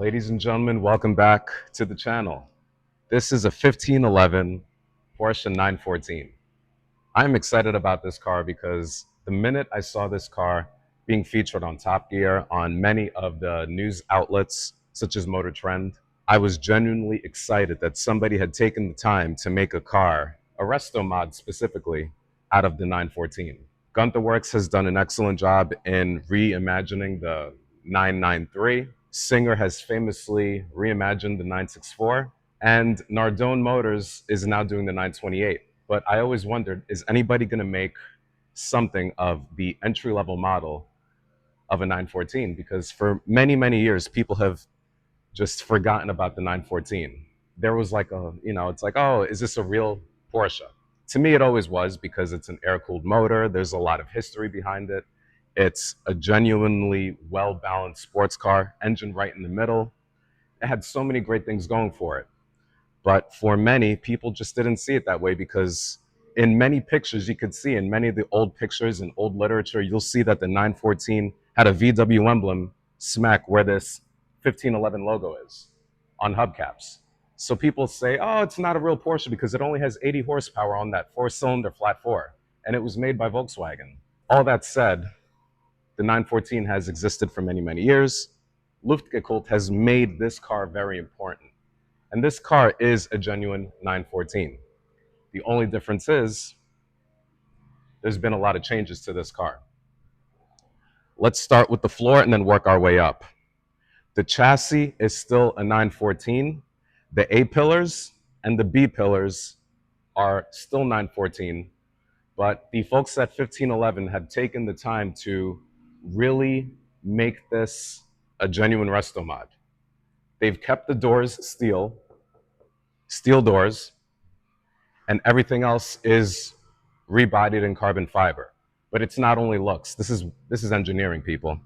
Ladies and gentlemen, welcome back to the channel. This is a 1511 Porsche 914. I'm excited about this car because the minute I saw this car being featured on Top Gear, on many of the news outlets such as Motor Trend, I was genuinely excited that somebody had taken the time to make a car, a resto mod specifically, out of the 914. Gunther Works has done an excellent job in reimagining the 993. Singer has famously reimagined the 964, and Nardone Motors is now doing the 928. But I always wondered, is anybody going to make something of the entry-level model of a 914? Because for many, many years, people have just forgotten about the 914. There was like it's like, oh, is this a real Porsche? To me, it always was because it's an air-cooled motor. There's a lot of history behind it. It's a genuinely well-balanced sports car, engine right in the middle. It had so many great things going for it. But for many, people just didn't see it that way because in many pictures you could see, in many of the old pictures and old literature, you'll see that the 914 had a VW emblem smack where this 1511 logo is on hubcaps. So people say, oh, it's not a real Porsche because it only has 80 horsepower on that four-cylinder flat four, and it was made by Volkswagen. All that said, the 914 has existed for many, many years. Luftgekühlt has made this car very important. And this car is a genuine 914. The only difference is there's been a lot of changes to this car. Let's start with the floor and then work our way up. The chassis is still a 914. The A pillars and the B pillars are still 914, but the folks at 1511 have taken the time to really make this a genuine resto mod. They've kept the doors steel doors, and everything else is rebodied in carbon fiber. But it's not only looks. This is engineering, people.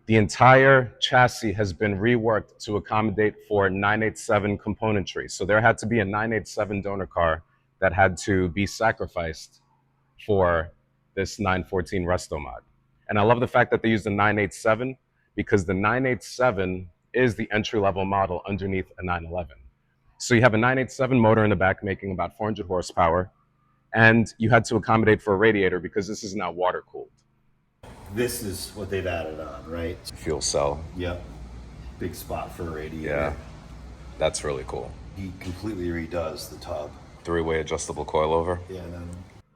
The entire chassis has been reworked to accommodate for 987 componentry. So there had to be a 987 donor car that had to be sacrificed for this 914 resto mod. And I love the fact that they used the 987 because the 987 is the entry-level model underneath a 911. So you have a 987 motor in the back making about 400 horsepower, and you had to accommodate for a radiator because this is now water-cooled. This is what they've added on, right? Fuel cell. Yep. Big spot for a radiator. Yeah, that's really cool. He completely redoes the tub. Three-way adjustable coilover. Yeah, and then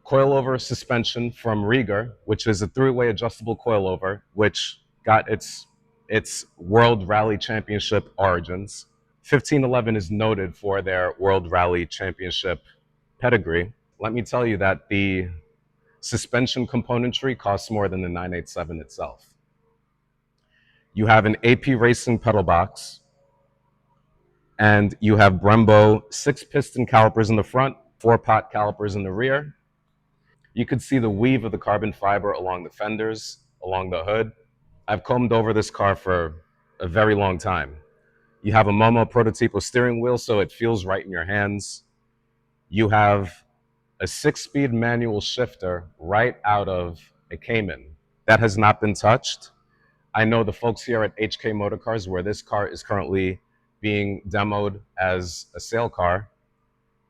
Coilover suspension from Rieger, which is a three-way adjustable coilover, which got its World Rally Championship origins. 1511 is noted for their World Rally Championship pedigree. Let me tell you that the suspension componentry costs more than the 987 itself. You have an AP Racing pedal box, and you have Brembo 6-piston calipers in the front, 4-pot calipers in the rear. You could see the weave of the carbon fiber along the fenders, along the hood. I've combed over this car for a very long time. You have a Momo Prototipo steering wheel, so it feels right in your hands. You have a 6-speed manual shifter right out of a Cayman. That has not been touched. I know the folks here at HK Motorcars, where this car is currently being demoed as a sale car,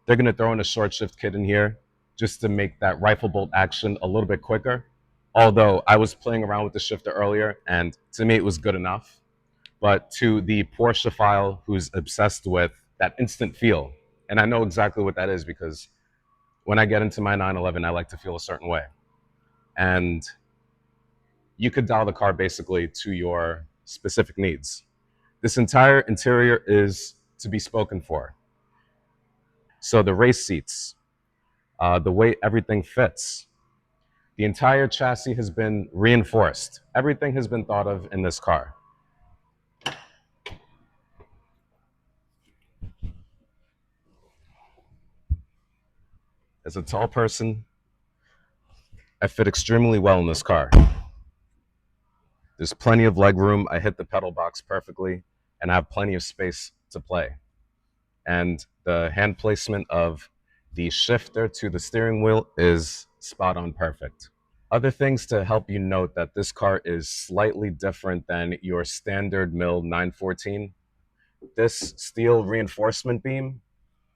they're going to throw in a short shift kit in here just to make that rifle bolt action a little bit quicker. Although I was playing around with the shifter earlier, and to me it was good enough. But to the Porsche file who's obsessed with that instant feel, and I know exactly what that is because when I get into my 911, I like to feel a certain way. And you could dial the car basically to your specific needs. This entire interior is to be spoken for. So the race seats, the way everything fits, the entire chassis has been reinforced. Everything has been thought of in this car. As a tall person, I fit extremely well in this car. There's plenty of leg room. I hit the pedal box perfectly, and I have plenty of space to play. And the hand placement of the shifter to the steering wheel is spot on perfect. Other things to help you note that this car is slightly different than your standard mill 914. This steel reinforcement beam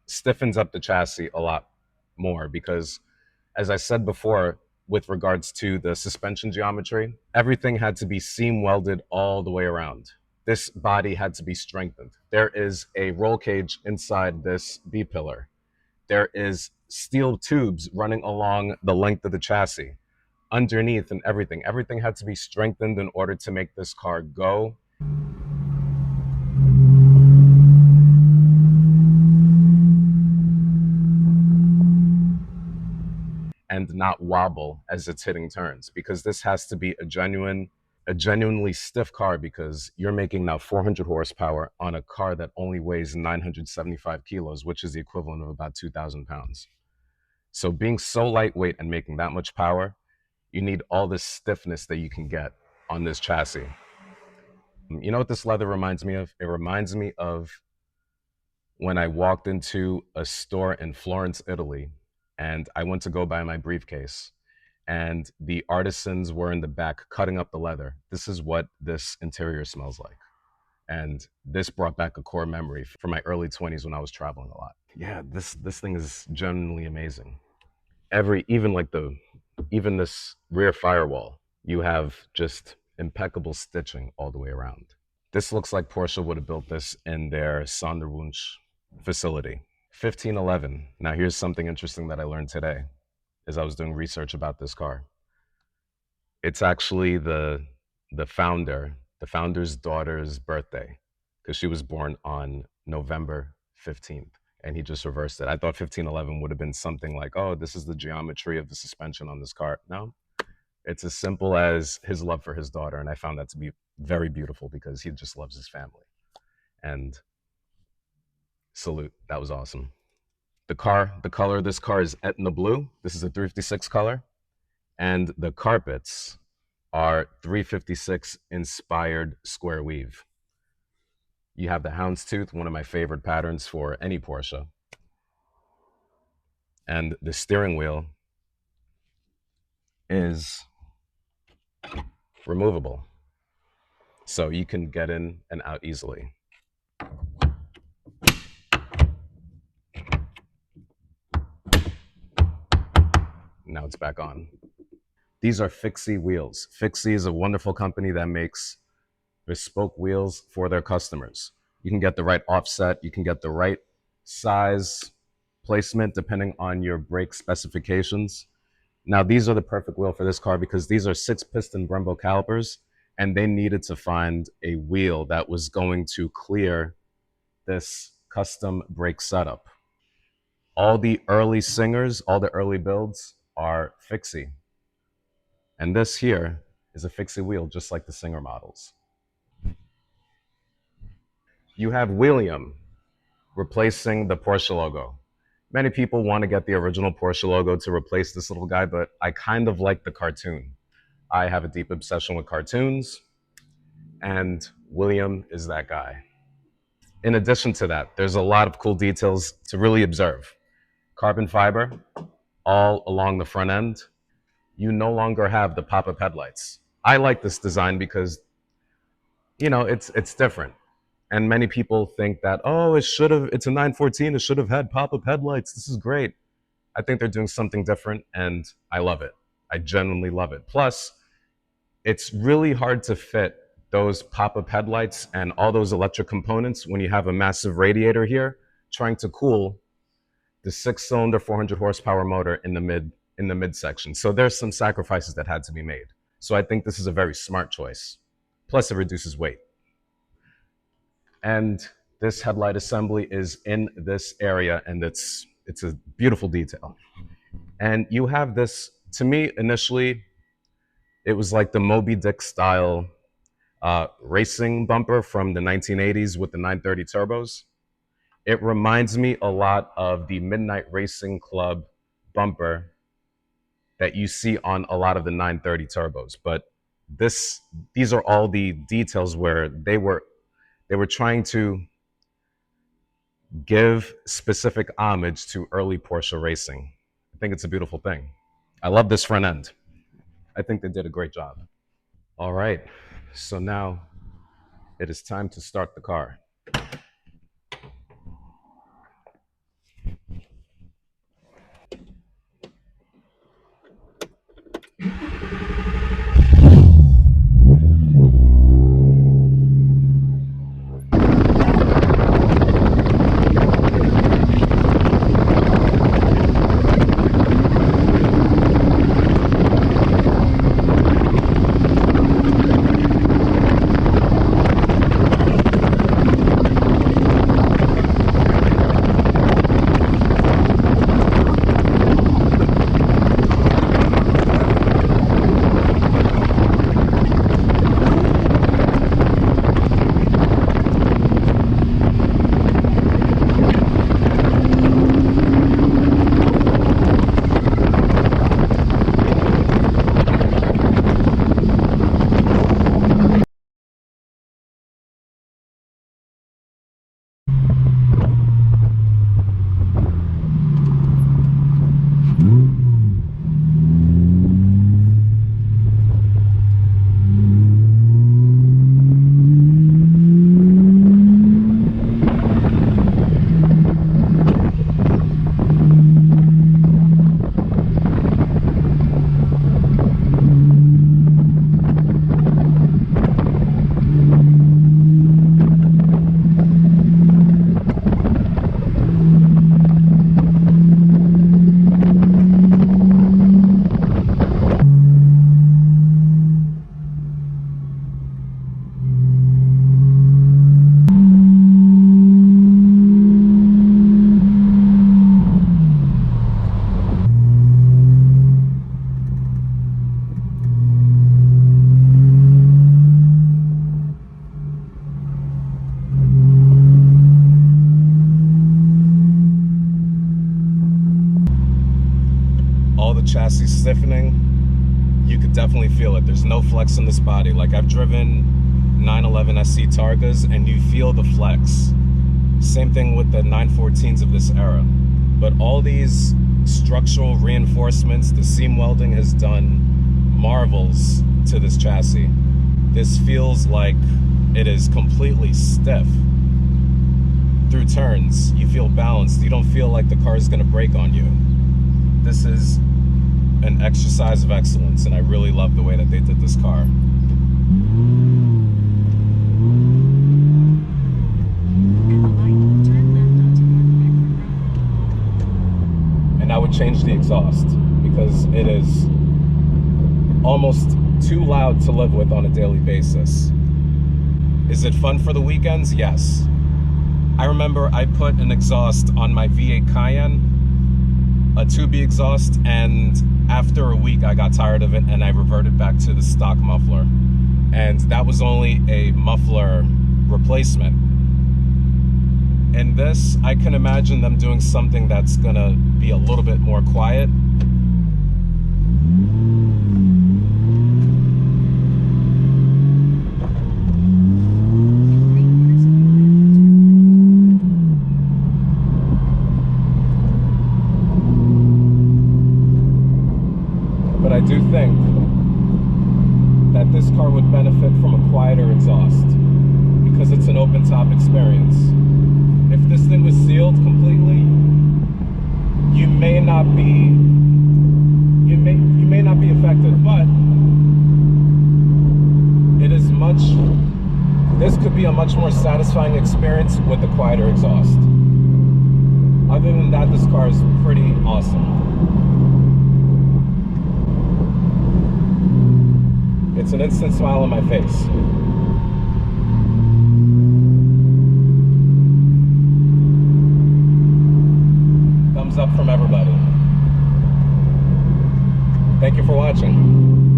stiffens up the chassis a lot more because, as I said before, with regards to the suspension geometry, everything had to be seam welded all the way around. This body had to be strengthened. There is a roll cage inside this B pillar. There is steel tubes running along the length of the chassis, underneath and everything. Everything had to be strengthened in order to make this car go and not wobble as it's hitting turns, because this has to be a genuinely stiff car, because you're making now 400 horsepower on a car that only weighs 975 kilos, which is the equivalent of about 2,000 pounds. So being so lightweight and making that much power, you need all this stiffness that you can get on this chassis. You know what this leather reminds me of? It reminds me of when I walked into a store in Florence, Italy, and I went to go buy my briefcase, and the artisans were in the back cutting up the leather. This is what this interior smells like. And this brought back a core memory from my early 20s when I was traveling a lot. Yeah, this thing is genuinely amazing. Even this rear firewall, you have just impeccable stitching all the way around. This looks like Porsche would have built this in their Sonderwunsch facility. 1511. Now here's something interesting that I learned today as I was doing research about this car. It's actually the founder's daughter's birthday, because she was born on November 15th, and he just reversed it. I thought 1511 would have been something like, oh, this is the geometry of the suspension on this car. No, it's as simple as his love for his daughter, and I found that to be very beautiful because he just loves his family. And salute, that was awesome. The color of this car is Etna blue. This is a 356 color, and the carpets are 356 inspired square weave. You have the houndstooth, one of my favorite patterns for any Porsche, and the steering wheel is removable, so you can get in and out easily. Now it's back on. These are Fixie wheels. Fixie is a wonderful company that makes bespoke wheels for their customers. You can get the right offset, you can get the right size placement depending on your brake specifications. Now, these are the perfect wheel for this car because these are 6-piston Brembo calipers, and they needed to find a wheel that was going to clear this custom brake setup. All the early Singers, all the early builds are Fixie. And this here is a Fixie wheel, just like the Singer models. You have William replacing the Porsche logo. Many people want to get the original Porsche logo to replace this little guy, but I kind of like the cartoon. I have a deep obsession with cartoons, and William is that guy. In addition to that, there's a lot of cool details to really observe. Carbon fiber all along the front end. You no longer have the pop-up headlights. I like this design because, it's different. And many people think that, oh, it's a 914, it should have had pop-up headlights. This is great. I think they're doing something different, and I love it. I genuinely love it. Plus, it's really hard to fit those pop-up headlights and all those electric components when you have a massive radiator here trying to cool the 6-cylinder 400 horsepower motor in the midsection. So there's some sacrifices that had to be made. So I think this is a very smart choice. Plus, it reduces weight. And this headlight assembly is in this area, and it's a beautiful detail. And you have this, to me, initially, it was like the Moby Dick style racing bumper from the 1980s with the 930 turbos. It reminds me a lot of the Midnight Racing Club bumper that you see on a lot of the 930 turbos. But these are all the details where they were trying to give specific homage to early Porsche racing. I think it's a beautiful thing. I love this front end. I think they did a great job. All right, so now it is time to start the car. All the chassis stiffening, you could definitely feel it. There's no flex in this body. Like, I've driven 911 SC Targas and you feel the flex. Same thing with the 914s of this era. But all these structural reinforcements, the seam welding has done marvels to this chassis. This feels like it is completely stiff. Through turns, you feel balanced. You don't feel like the car is going to break on you. This is an exercise of excellence, and I really love the way that they did this car. And I would change the exhaust because it is almost too loud to live with on a daily basis. Is it fun for the weekends? Yes. I remember I put an exhaust on my V8 Cayenne, a 2B exhaust, and after a week I got tired of it and I reverted back to the stock muffler. And that was only a muffler replacement. In this, I can imagine them doing something that's gonna be a little bit more quiet. But I do think that this car would benefit from a quieter exhaust because it's an open top experience. If this thing was sealed completely, you may not be affected, but it is this could be a much more satisfying experience with the quieter exhaust. Other than that, this car is pretty awesome. It's an instant smile on my face. Thumbs up from everybody. Thank you for watching.